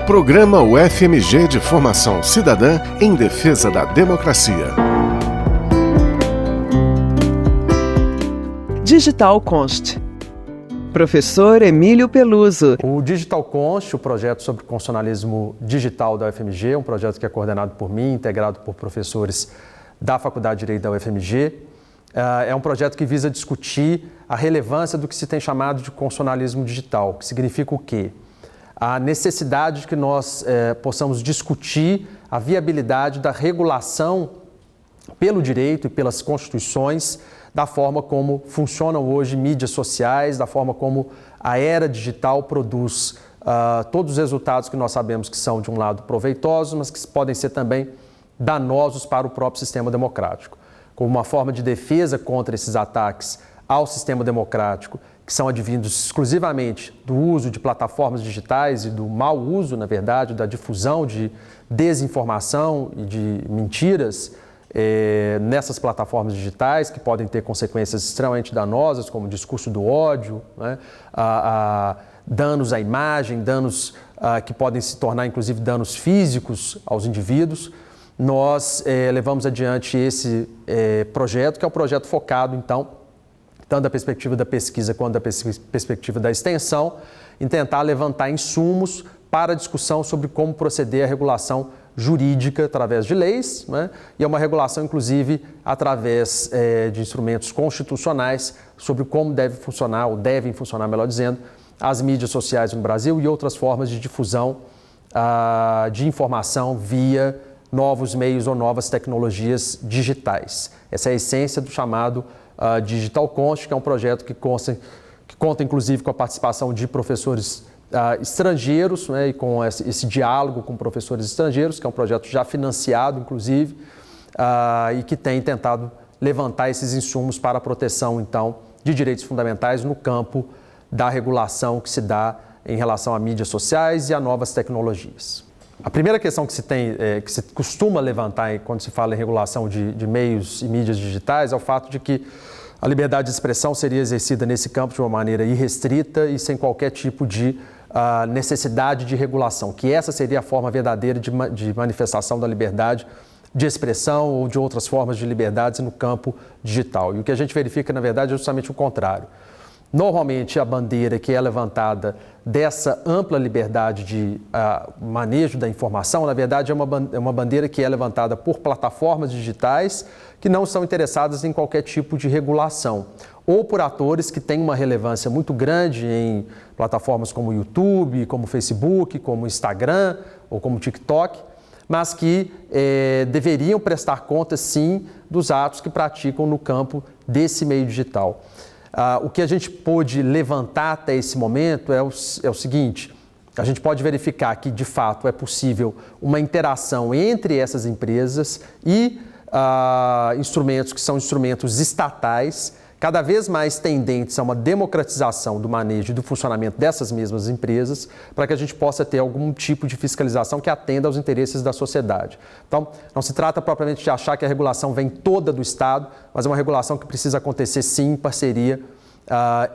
Programa UFMG de Formação Cidadã em Defesa da Democracia. Digital Const. Professor Emílio Peluso. O Digital Const, o projeto sobre constitucionalismo digital da UFMG, é um projeto que é coordenado por mim, integrado por professores da Faculdade de Direito da UFMG. É um projeto que visa discutir a relevância do que se tem chamado de constitucionalismo digital, que significa o quê? A necessidade de que nós possamos discutir a viabilidade da regulação pelo direito e pelas constituições da forma como funcionam hoje mídias sociais, da forma como a era digital produz todos os resultados que nós sabemos que são, de um lado, proveitosos, mas que podem ser também danosos para o próprio sistema democrático. Como uma forma de defesa contra esses ataques ao sistema democrático, que são advindos exclusivamente do uso de plataformas digitais e do mau uso, na verdade, da difusão de desinformação e de mentiras nessas plataformas digitais, que podem ter consequências extremamente danosas, como o discurso do ódio, né? Danos à imagem, danos que podem se tornar, inclusive, danos físicos aos indivíduos. Nós levamos adiante esse projeto, que é um projeto focado, então, tanto da perspectiva da pesquisa quanto da perspectiva da extensão, em tentar levantar insumos para a discussão sobre como proceder à regulação jurídica através de leis, né? E é uma regulação, inclusive, através de instrumentos constitucionais sobre como deve funcionar, ou devem funcionar, melhor dizendo, as mídias sociais no Brasil e outras formas de difusão de informação via novos meios ou novas tecnologias digitais. Essa é a essência do chamado Digital Const, que é um projeto que conta, inclusive, com a participação de professores estrangeiros, né, e com esse diálogo com professores estrangeiros, que é um projeto já financiado, inclusive, e que tem tentado levantar esses insumos para a proteção, então, de direitos fundamentais no campo da regulação que se dá em relação a mídias sociais e a novas tecnologias. A primeira questão que se costuma levantar quando se fala em regulação de meios e mídias digitais é o fato de que a liberdade de expressão seria exercida nesse campo de uma maneira irrestrita e sem qualquer tipo de necessidade de regulação, que essa seria a forma verdadeira de manifestação da liberdade de expressão ou de outras formas de liberdades no campo digital. E o que a gente verifica, na verdade, é justamente o contrário. Normalmente, a bandeira que é levantada dessa ampla liberdade de manejo da informação, na verdade, é uma bandeira que é levantada por plataformas digitais que não estão interessadas em qualquer tipo de regulação, ou por atores que têm uma relevância muito grande em plataformas como o YouTube, como o Facebook, como o Instagram ou como o TikTok, mas que deveriam prestar conta, sim, dos atos que praticam no campo desse meio digital. O que a gente pôde levantar até esse momento é o seguinte: a gente pode verificar que, de fato, é possível uma interação entre essas empresas e instrumentos que são instrumentos estatais, cada vez mais tendentes a uma democratização do manejo e do funcionamento dessas mesmas empresas, para que a gente possa ter algum tipo de fiscalização que atenda aos interesses da sociedade. Então, não se trata propriamente de achar que a regulação vem toda do Estado, mas é uma regulação que precisa acontecer, sim, em parceria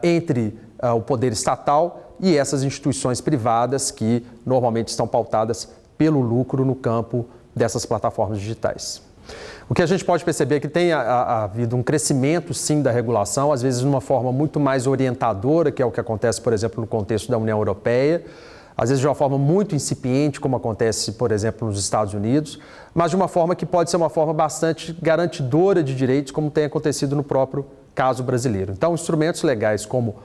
entre o poder estatal e essas instituições privadas que normalmente estão pautadas pelo lucro no campo dessas plataformas digitais. O que a gente pode perceber é que tem havido um crescimento, sim, da regulação, às vezes de uma forma muito mais orientadora, que é o que acontece, por exemplo, no contexto da União Europeia, às vezes de uma forma muito incipiente, como acontece, por exemplo, nos Estados Unidos, mas de uma forma que pode ser uma forma bastante garantidora de direitos, como tem acontecido no próprio caso brasileiro. Então, instrumentos legais como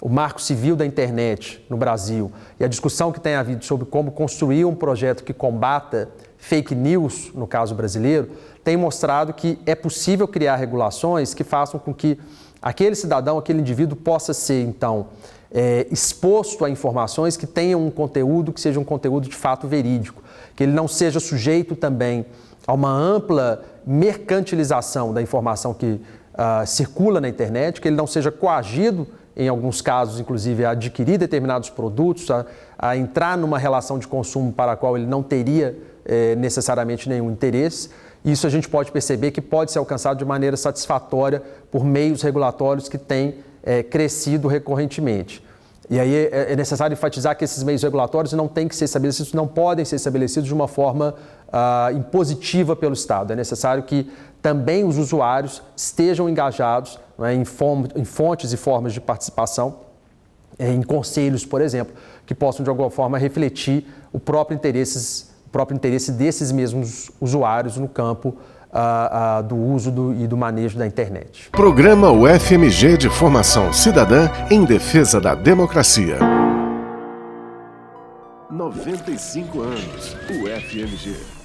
o Marco Civil da Internet no Brasil e a discussão que tem havido sobre como construir um projeto que combata fake news, no caso brasileiro, tem mostrado que é possível criar regulações que façam com que aquele cidadão, aquele indivíduo possa ser, então, exposto a informações que tenham um conteúdo que seja um conteúdo de fato verídico, que ele não seja sujeito também a uma ampla mercantilização da informação que circula na internet, que ele não seja coagido, em alguns casos, inclusive, a adquirir determinados produtos, a entrar numa relação de consumo para a qual ele não teria necessariamente nenhum interesse. Isso a gente pode perceber que pode ser alcançado de maneira satisfatória por meios regulatórios que têm crescido recorrentemente. E aí é necessário enfatizar que esses meios regulatórios não têm que ser estabelecidos, não podem ser estabelecidos de uma forma impositiva pelo Estado. É necessário que também os usuários estejam engajados, né, em fontes e formas de participação, em conselhos, por exemplo, que possam de alguma forma refletir o próprio interesse desses mesmos usuários no campo do uso e do manejo da internet. Programa UFMG de Formação Cidadã em Defesa da Democracia. 95 anos, UFMG.